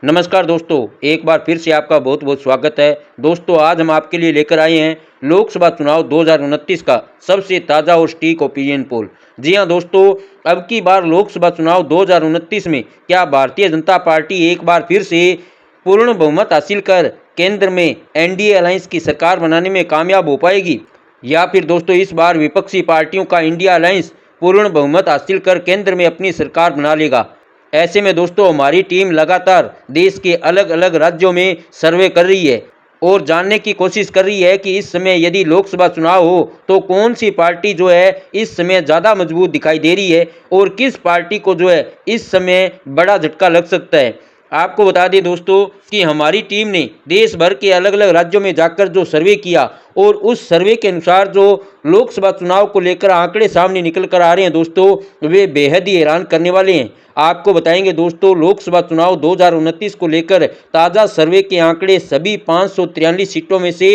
नमस्कार दोस्तों, एक बार फिर से आपका बहुत बहुत स्वागत है। दोस्तों, आज हम आपके लिए लेकर आए हैं लोकसभा चुनाव 2029 का सबसे ताज़ा और सटीक ओपिनियन पोल। जी हां दोस्तों, अब की बार लोकसभा चुनाव 2029 में क्या भारतीय जनता पार्टी एक बार फिर से पूर्ण बहुमत हासिल कर केंद्र में एनडीए अलायंस की सरकार बनाने में कामयाब हो पाएगी, या फिर दोस्तों इस बार विपक्षी पार्टियों का इंडिया अलायंस पूर्ण बहुमत हासिल कर केंद्र में अपनी सरकार बना लेगा। ऐसे में दोस्तों हमारी टीम लगातार देश के अलग अलग राज्यों में सर्वे कर रही है और जानने की कोशिश कर रही है कि इस समय यदि लोकसभा चुनाव हो तो कौन सी पार्टी जो है इस समय ज़्यादा मजबूत दिखाई दे रही है और किस पार्टी को जो है इस समय बड़ा झटका लग सकता है। आपको बता दें दोस्तों कि हमारी टीम ने देश भर के अलग अलग राज्यों में जाकर जो सर्वे किया और उस सर्वे के अनुसार जो लोकसभा चुनाव को लेकर आंकड़े सामने निकल कर आ रहे हैं दोस्तों, वे बेहद ही हैरान करने वाले हैं। आपको बताएंगे दोस्तों, लोकसभा चुनाव 2029 को लेकर ताज़ा सर्वे के आंकड़े सभी 543 सीटों में से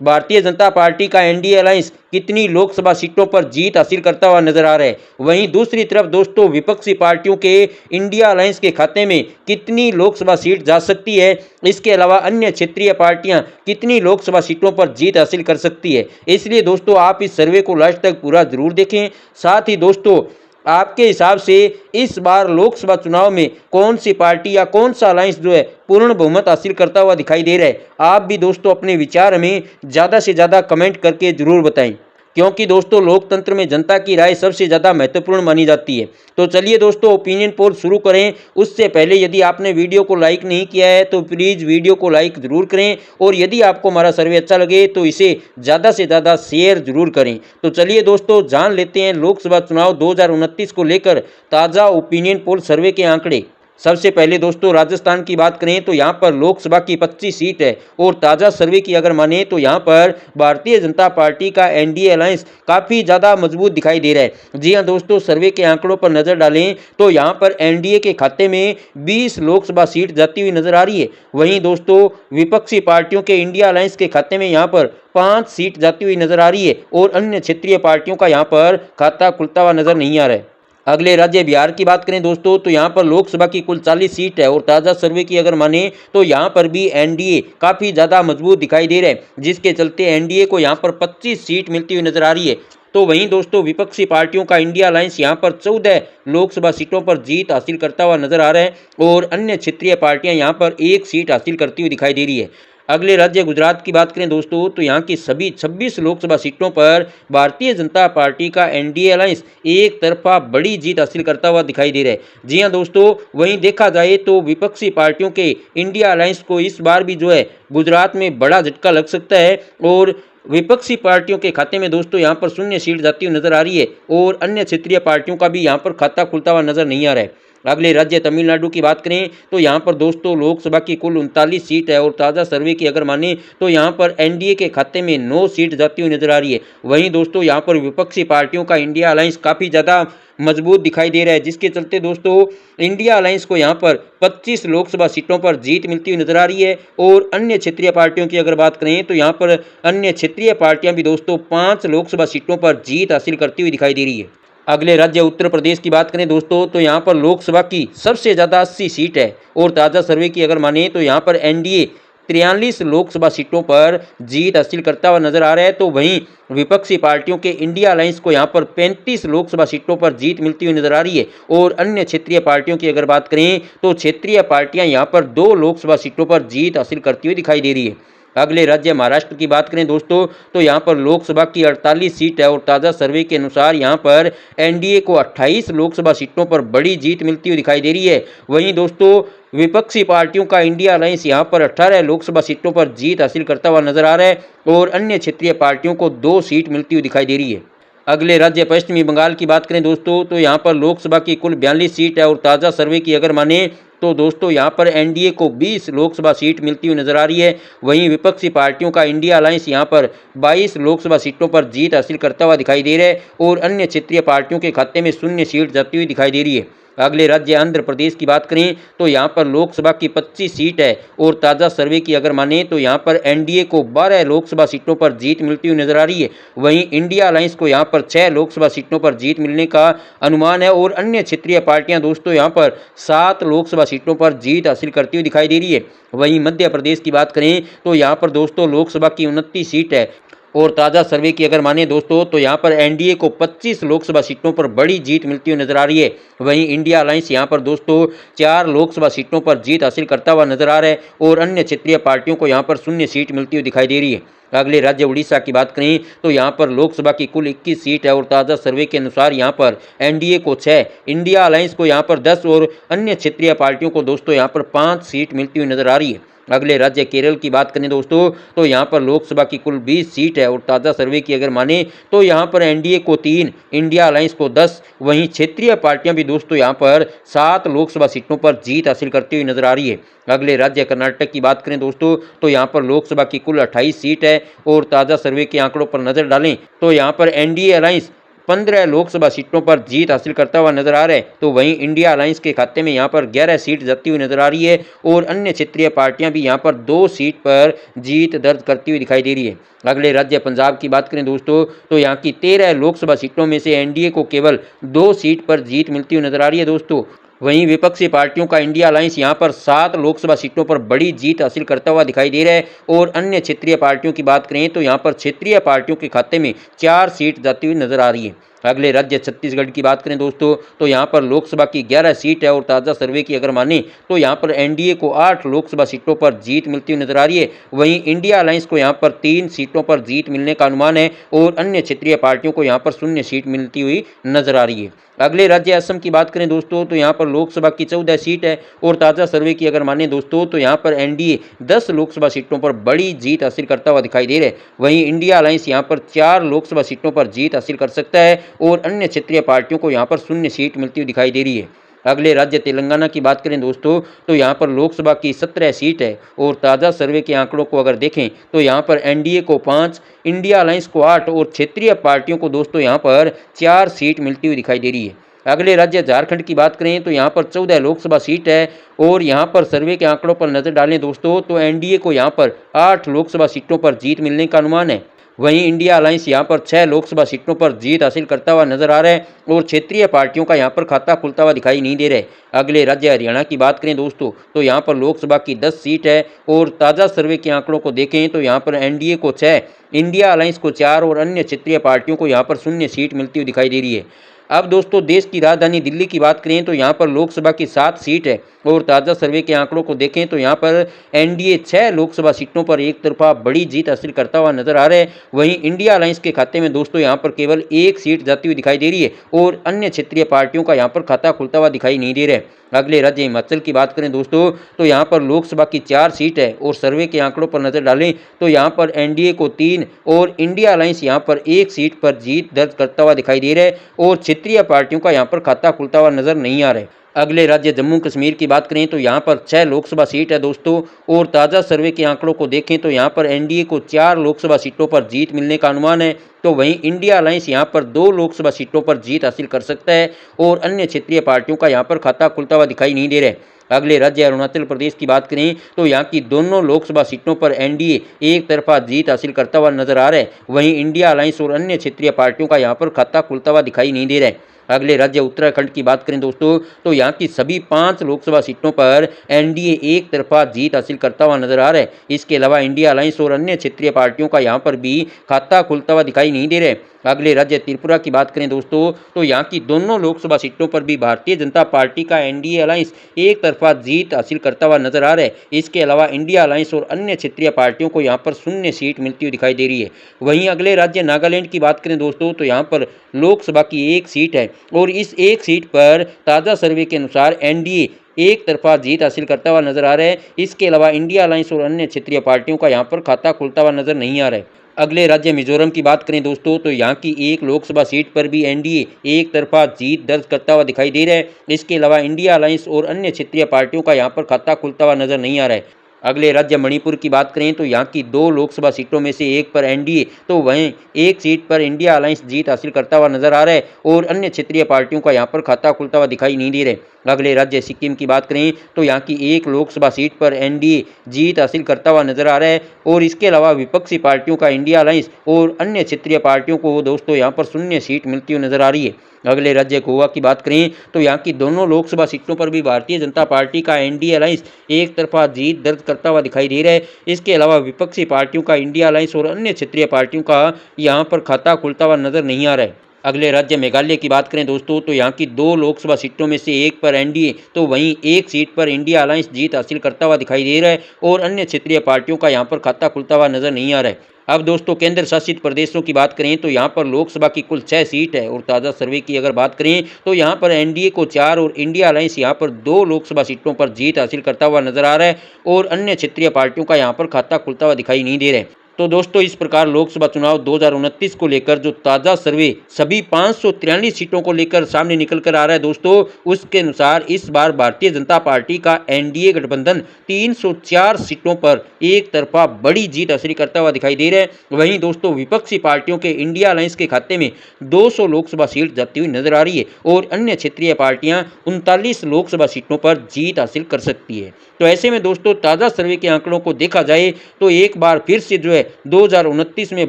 भारतीय जनता पार्टी का एनडीए अलायंस कितनी लोकसभा सीटों पर जीत हासिल करता हुआ नजर आ रहा है। वहीं दूसरी तरफ दोस्तों विपक्षी पार्टियों के इंडिया अलायंस के खाते में कितनी लोकसभा सीट जा सकती है, इसके अलावा अन्य क्षेत्रीय पार्टियां कितनी लोकसभा सीटों पर जीत हासिल कर सकती है। इसलिए दोस्तों आप इस सर्वे को लास्ट तक पूरा जरूर देखें। साथ ही दोस्तों आपके हिसाब से इस बार लोकसभा चुनाव में कौन सी पार्टी या कौन सा अलायंस जो है पूर्ण बहुमत हासिल करता हुआ दिखाई दे रहा है, आप भी दोस्तों अपने विचार हमें ज़्यादा से ज़्यादा कमेंट करके ज़रूर बताएं, क्योंकि दोस्तों लोकतंत्र में जनता की राय सबसे ज़्यादा महत्वपूर्ण मानी जाती है। तो चलिए दोस्तों ओपिनियन पोल शुरू करें। उससे पहले यदि आपने वीडियो को लाइक नहीं किया है तो प्लीज़ वीडियो को लाइक ज़रूर करें और यदि आपको हमारा सर्वे अच्छा लगे तो इसे ज़्यादा से ज़्यादा शेयर ज़रूर करें। तो चलिए दोस्तों जान लेते हैं लोकसभा चुनाव 2029 को लेकर ताज़ा ओपिनियन पोल सर्वे के आंकड़े। सबसे पहले दोस्तों राजस्थान की बात करें तो यहाँ पर लोकसभा की 25 सीट है और ताज़ा सर्वे की अगर माने तो यहाँ पर भारतीय जनता पार्टी का एनडीए अलायंस काफ़ी ज़्यादा मजबूत दिखाई दे रहा है। जी हाँ दोस्तों, सर्वे के आंकड़ों पर नज़र डालें तो यहाँ पर एनडीए के खाते में 20 लोकसभा सीट जाती हुई नजर आ रही है। वहीं दोस्तों विपक्षी पार्टियों के इंडिया अलायंस के खाते में यहाँ पर 5 सीट जाती हुई नजर आ रही है और अन्य क्षेत्रीय पार्टियों का यहाँ पर खाता खुलता हुआ नजर नहीं आ रहा है। अगले राज्य बिहार की बात करें दोस्तों तो यहाँ पर लोकसभा की कुल 40 सीट है और ताज़ा सर्वे की अगर माने तो यहाँ पर भी एनडीए काफ़ी ज़्यादा मजबूत दिखाई दे रहा है, जिसके चलते एनडीए को यहाँ पर 25 सीट मिलती हुई नजर आ रही है। तो वहीं दोस्तों विपक्षी पार्टियों का इंडिया अलायंस यहाँ पर 14 लोकसभा सीटों पर जीत हासिल करता हुआ नजर आ रहा है और अन्य क्षेत्रीय पार्टियां यहाँ पर 1 सीट हासिल करती हुई दिखाई दे रही है। अगले राज्य गुजरात की बात करें दोस्तों तो यहाँ की सभी 26 लोकसभा सीटों पर भारतीय जनता पार्टी का एनडीए अलायंस एक तरफा बड़ी जीत हासिल करता हुआ दिखाई दे रहा है। जी हाँ दोस्तों, वहीं देखा जाए तो विपक्षी पार्टियों के इंडिया अलायंस को इस बार भी जो है गुजरात में बड़ा झटका लग सकता है और विपक्षी पार्टियों के खाते में दोस्तों यहाँ पर 0 सीट जाती हुई नजर आ रही है और अन्य क्षेत्रीय पार्टियों का भी यहाँ पर खाता खुलता हुआ नजर नहीं आ रहा है। अगले राज्य तमिलनाडु की बात करें तो यहाँ पर दोस्तों लोकसभा की कुल 39 सीट है और ताज़ा सर्वे की अगर माने तो यहाँ पर एनडीए के खाते में 9 सीट जाती हुई नजर आ रही है। वहीं दोस्तों यहाँ पर विपक्षी पार्टियों का इंडिया अलायंस काफ़ी ज़्यादा मजबूत दिखाई दे रहा है, जिसके चलते दोस्तों इंडिया अलायंस को यहाँ पर 25 लोकसभा सीटों पर जीत मिलती हुई नजर आ रही है और अन्य क्षेत्रीय पार्टियों की अगर बात करें तो यहाँ पर अन्य क्षेत्रीय पार्टियां भी दोस्तों 5 लोकसभा सीटों पर जीत हासिल करती हुई दिखाई दे रही है। अगले राज्य उत्तर प्रदेश की बात करें दोस्तों तो यहाँ पर लोकसभा की सबसे ज़्यादा 80 सीट है और ताज़ा सर्वे की अगर माने तो यहाँ पर एनडीए 43 लोकसभा सीटों पर जीत हासिल करता हुआ नजर आ रहा है। तो वहीं विपक्षी पार्टियों के इंडिया अलायंस को यहाँ पर 35 लोकसभा सीटों पर जीत मिलती हुई नजर आ रही है और अन्य क्षेत्रीय पार्टियों की अगर बात करें तो क्षेत्रीय पार्टियां यहाँ पर 2 लोकसभा सीटों पर जीत हासिल करती हुई दिखाई दे रही है। अगले राज्य महाराष्ट्र की बात करें दोस्तों तो यहाँ पर लोकसभा की 48 सीट है और ताज़ा सर्वे के अनुसार यहाँ पर एनडीए को 28 लोकसभा सीटों पर बड़ी जीत मिलती हुई दिखाई दे रही है। वहीं दोस्तों विपक्षी पार्टियों का इंडिया अलायंस यहाँ पर 18 लोकसभा सीटों पर जीत हासिल करता हुआ नजर आ रहा है और अन्य क्षेत्रीय पार्टियों को 2 सीट मिलती हुई दिखाई दे रही है। अगले राज्य पश्चिमी बंगाल की बात करें दोस्तों तो यहाँ पर लोकसभा की कुल 42 सीट है और ताज़ा सर्वे की अगर माने तो दोस्तों यहाँ पर एनडीए को 20 लोकसभा सीट मिलती हुई नजर आ रही है। वहीं विपक्षी पार्टियों का इंडिया अलायंस यहाँ पर 22 लोकसभा सीटों पर जीत हासिल करता हुआ दिखाई दे रहा है और अन्य क्षेत्रीय पार्टियों के खाते में 0 सीट जाती हुई दिखाई दे रही है। अगले राज्य आंध्र प्रदेश की बात करें तो यहाँ पर लोकसभा की 25 सीट है और ताज़ा सर्वे की अगर माने तो यहाँ पर एनडीए को 12 लोकसभा सीटों पर जीत मिलती हुई नजर आ रही है। वहीं इंडिया अलायंस को यहाँ पर 6 लोकसभा सीटों पर जीत मिलने का अनुमान है और अन्य क्षेत्रीय पार्टियां दोस्तों यहाँ पर 7 लोकसभा सीटों पर जीत हासिल करती हुई दिखाई दे रही है। वहीं मध्य प्रदेश की बात करें तो यहाँ पर दोस्तों लोकसभा की 29 सीट है और ताज़ा सर्वे की अगर माने दोस्तों तो यहाँ पर एनडीए को 25 लोकसभा सीटों पर बड़ी जीत मिलती हुई नजर आ रही है। वहीं इंडिया अलायंस यहाँ पर दोस्तों 4 लोकसभा सीटों पर जीत हासिल करता हुआ नजर आ रहा है और अन्य क्षेत्रीय पार्टियों को यहाँ पर 0 सीट मिलती हुई दिखाई दे रही है। अगले राज्य उड़ीसा की बात करें तो यहाँ पर लोकसभा की कुल 21 सीट है और ताज़ा सर्वे के अनुसार यहाँ पर एनडीए को 6, इंडिया अलायंस को यहाँ पर 10 और अन्य क्षेत्रीय पार्टियों को दोस्तों यहाँ पर 5 सीट मिलती हुई नजर आ रही है। अगले राज्य केरल की बात करें दोस्तों तो यहाँ पर लोकसभा की कुल 20 सीट है और ताज़ा सर्वे की अगर माने तो यहाँ पर एनडीए को 3, इंडिया अलायंस को 10, वहीं क्षेत्रीय पार्टियां भी दोस्तों यहाँ पर 7 लोकसभा सीटों पर जीत हासिल करती हुई नजर आ रही है। अगले राज्य कर्नाटक की बात करें दोस्तों तो यहाँ पर लोकसभा की कुल 28 सीट है और ताज़ा सर्वे के आंकड़ों पर नजर डालें तो यहाँ पर एनडीए अलायंस 15 लोकसभा सीटों पर जीत हासिल करता हुआ नजर आ रहा है। तो वहीं इंडिया अलायंस के खाते में यहाँ पर 11 सीट जाती हुई नजर आ रही है और अन्य क्षेत्रीय पार्टियां भी यहाँ पर 2 सीट पर जीत दर्ज करती हुई दिखाई दे रही है। अगले राज्य पंजाब की बात करें दोस्तों तो यहाँ की 13 लोकसभा सीटों में से एनडीए को केवल 2 सीट पर जीत मिलती हुई नजर आ रही है दोस्तों। वहीं विपक्षी पार्टियों का इंडिया अलायंस यहां पर 7 लोकसभा सीटों पर बड़ी जीत हासिल करता हुआ दिखाई दे रहा है और अन्य क्षेत्रीय पार्टियों की बात करें तो यहां पर क्षेत्रीय पार्टियों के खाते में 4 सीट जाती हुई नजर आ रही है। अगले राज्य छत्तीसगढ़ की बात करें दोस्तों तो यहां पर लोकसभा की 11 सीट है और ताज़ा सर्वे की अगर माने तो यहां पर एनडीए को 8 लोकसभा सीटों पर जीत मिलती हुई नजर आ रही है। वहीं इंडिया अलायंस को यहां पर 3 सीटों पर जीत मिलने का अनुमान है और अन्य क्षेत्रीय पार्टियों को यहां पर 0 सीट मिलती हुई नजर आ रही है। अगले राज्य असम की बात करें दोस्तों तो यहाँ पर लोकसभा की 14 सीट है और ताज़ा सर्वे की अगर माने दोस्तों तो यहाँ पर एनडीए 10 लोकसभा सीटों पर बड़ी जीत हासिल करता हुआ दिखाई दे रहा है। वहीं इंडिया अलायंस यहाँ पर 4 लोकसभा सीटों पर जीत हासिल कर सकता है और अन्य क्षेत्रीय पार्टियों को यहाँ पर 0 सीट मिलती हुई दिखाई दे रही है। अगले राज्य तेलंगाना की बात करें दोस्तों तो यहाँ पर लोकसभा की 17 सीट है और ताज़ा सर्वे के आंकड़ों को अगर देखें तो यहाँ पर एनडीए को 5, इंडिया अलायंस को 8 और क्षेत्रीय पार्टियों को दोस्तों यहाँ पर 4 सीट मिलती हुई दिखाई दे रही है। अगले राज्य झारखंड की बात करें तो यहाँ पर 14 लोकसभा सीट है और यहाँ पर सर्वे के आंकड़ों पर नजर डालें दोस्तों तो एनडीए को यहाँ पर 8 लोकसभा सीटों पर जीत मिलने का अनुमान है। वहीं इंडिया अलायंस यहाँ पर 6 लोकसभा सीटों पर जीत हासिल करता हुआ नजर आ रहा है और क्षेत्रीय पार्टियों का यहाँ पर खाता खुलता हुआ दिखाई नहीं दे रहा है। अगले राज्य हरियाणा की बात करें दोस्तों तो यहाँ पर लोकसभा की 10 सीट है और ताज़ा सर्वे के आंकड़ों को देखें तो यहाँ पर एनडीए को 6, इंडिया अलायंस को 4 और अन्य क्षेत्रीय पार्टियों को यहाँ पर 0 सीट मिलती हुई दिखाई दे रही है। अब दोस्तों देश की राजधानी दिल्ली की बात करें तो यहाँ पर लोकसभा की 7 सीट है और ताज़ा सर्वे के आंकड़ों को देखें तो यहाँ पर एनडीए 6 लोकसभा सीटों पर एक तरफा बड़ी जीत हासिल करता हुआ नजर आ रहा है। वहीं इंडिया अलायंस के खाते में दोस्तों यहाँ पर केवल 1 सीट जाती हुई दिखाई दे रही है और अन्य क्षेत्रीय पार्टियों का यहाँ पर खाता खुलता हुआ दिखाई नहीं दे रहा है। अगले राज्य हिमाचल की बात करें दोस्तों तो यहाँ पर लोकसभा की 4 सीट है और सर्वे के आंकड़ों पर नजर डालें तो यहाँ पर एनडीए को 3 और इंडिया अलायंस यहाँ पर 1 सीट पर जीत दर्ज करता हुआ दिखाई दे रहा है और क्षेत्रीय पार्टियों का यहाँ पर खाता खुलता हुआ नजर नहीं आ रहा है। अगले राज्य जम्मू कश्मीर की बात करें तो यहाँ पर 6 लोकसभा सीट है दोस्तों और ताज़ा सर्वे के आंकड़ों को देखें तो यहाँ पर एनडीए को 4 लोकसभा सीटों पर जीत मिलने का अनुमान है। तो वहीं इंडिया अलायंस यहाँ पर 2 लोकसभा सीटों पर जीत हासिल कर सकता है और अन्य क्षेत्रीय पार्टियों का यहाँ पर खाता खुलता हुआ दिखाई नहीं दे रहा है। अगले राज्य अरुणाचल प्रदेश की बात करें तो यहाँ की दोनों लोकसभा सीटों पर एनडीए एक तरफा जीत हासिल करता हुआ नजर आ रहा है। वहीं इंडिया अलायंस और अन्य क्षेत्रीय पार्टियों का यहाँ पर खाता खुलता हुआ दिखाई नहीं दे रहा है। अगले राज्य उत्तराखंड की बात करें दोस्तों तो यहाँ की सभी 5 लोकसभा सीटों पर एनडीए एक तरफा जीत हासिल करता हुआ नजर आ रहा है। इसके अलावा इंडिया अलायंस और अन्य क्षेत्रीय पार्टियों का यहाँ पर भी खाता खुलता हुआ दिखाई नहीं दे रहा है। अगले राज्य त्रिपुरा की बात करें दोस्तों तो यहाँ की दोनों लोकसभा सीटों पर भी भारतीय जनता पार्टी का एनडीए अलायंस एक तरफा जीत हासिल करता हुआ नजर आ रहा है। इसके अलावा इंडिया अलायंस और अन्य क्षेत्रीय पार्टियों को यहाँ पर 0 सीट मिलती हुई दिखाई दे रही है। वहीं अगले राज्य नागालैंड की बात करें दोस्तों तो यहाँ पर लोकसभा की 1 सीट है और इस 1 सीट पर ताज़ा सर्वे के अनुसार एनडीए एक तरफा जीत हासिल करता हुआ नजर आ रहा है। इसके अलावा इंडिया अलायंस और अन्य क्षेत्रीय पार्टियों का यहाँ पर खाता खुलता हुआ नजर नहीं आ रहा है। अगले राज्य मिजोरम की बात करें दोस्तों तो यहाँ की 1 लोकसभा सीट पर भी एनडीए एक तरफा जीत दर्ज करता हुआ दिखाई दे रहा है। इसके अलावा इंडिया अलायंस और अन्य क्षेत्रीय पार्टियों का यहाँ पर खाता खुलता हुआ नजर नहीं आ रहा है। अगले राज्य मणिपुर की बात करें तो यहाँ की 2 लोकसभा सीटों में से एक पर एनडीए तो वहीं एक सीट पर इंडिया अलायंस जीत हासिल करता हुआ नजर आ रहा है और अन्य क्षेत्रीय पार्टियों का यहाँ पर खाता खुलता हुआ दिखाई नहीं दे रहे। अगले राज्य सिक्किम की बात करें तो यहाँ की एक लोकसभा सीट पर एनडीए जीत हासिल करता हुआ नजर आ रहा है और इसके अलावा विपक्षी पार्टियों का इंडिया अलायंस और अन्य क्षेत्रीय पार्टियों को दोस्तों यहाँ पर शून्य सीट मिलती हुई नजर आ रही है। अगले राज्य गोवा की बात करें तो यहाँ की दोनों लोकसभा सीटों पर भी भारतीय जनता पार्टी का एनडीए अलायंस एक तरफा जीत दर्ज करता हुआ दिखाई दे रहा है। इसके अलावा विपक्षी पार्टियों का इंडिया अलायंस और अन्य क्षेत्रीय पार्टियों का यहाँ पर खाता खुलता हुआ नजर नहीं आ रहा है। अगले राज्य मेघालय की बात करें दोस्तों तो यहाँ की 2 लोकसभा सीटों में से एक पर एनडीए तो वहीं एक सीट पर इंडिया अलायंस जीत हासिल करता हुआ दिखाई दे रहा है और अन्य क्षेत्रीय पार्टियों का यहाँ पर खाता खुलता हुआ नजर नहीं आ रहा है। अब दोस्तों केंद्र शासित प्रदेशों की बात करें तो यहाँ पर लोकसभा की कुल 6 सीट है और ताज़ा सर्वे की अगर बात करें तो यहाँ पर एनडीए को 4 और इंडिया अलायंस यहाँ पर 2 लोकसभा सीटों पर जीत हासिल करता हुआ नजर आ रहा है और अन्य क्षेत्रीय पार्टियों का यहाँ पर खाता खुलता हुआ दिखाई नहीं दे रहा है। तो दोस्तों इस प्रकार लोकसभा चुनाव 2029 को लेकर जो ताज़ा सर्वे सभी 543 सीटों को लेकर सामने निकल कर आ रहा है दोस्तों, उसके अनुसार इस बार भारतीय जनता पार्टी का एनडीए गठबंधन 304 सीटों पर एक तरफा बड़ी जीत हासिल करता हुआ दिखाई दे रहा है। वहीं दोस्तों विपक्षी पार्टियों के इंडिया अलायंस के खाते में 200 लोकसभा सीट जाती हुई नजर आ रही है और अन्य क्षेत्रीय पार्टियां 39 लोकसभा सीटों पर जीत हासिल कर सकती है। तो ऐसे में दोस्तों ताज़ा सर्वे के आंकड़ों को देखा जाए तो एक बार फिर से जो है 2029 में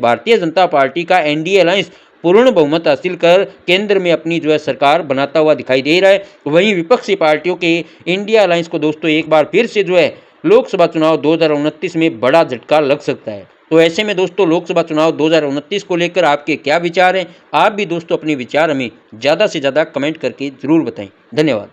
भारतीय जनता पार्टी का एनडीए अलायंस पूर्ण बहुमत हासिल कर केंद्र में अपनी जो है सरकार बनाता हुआ दिखाई दे रहा है। वहीं विपक्षी पार्टियों के इंडिया अलायंस को दोस्तों एक बार फिर से जो है लोकसभा चुनाव 2029 में बड़ा झटका लग सकता है। तो ऐसे में दोस्तों लोकसभा चुनाव 2029 को लेकर आपके क्या विचार हैं? आप भी दोस्तों अपने विचार हमें ज़्यादा से ज़्यादा कमेंट करके ज़रूर बताएं। धन्यवाद।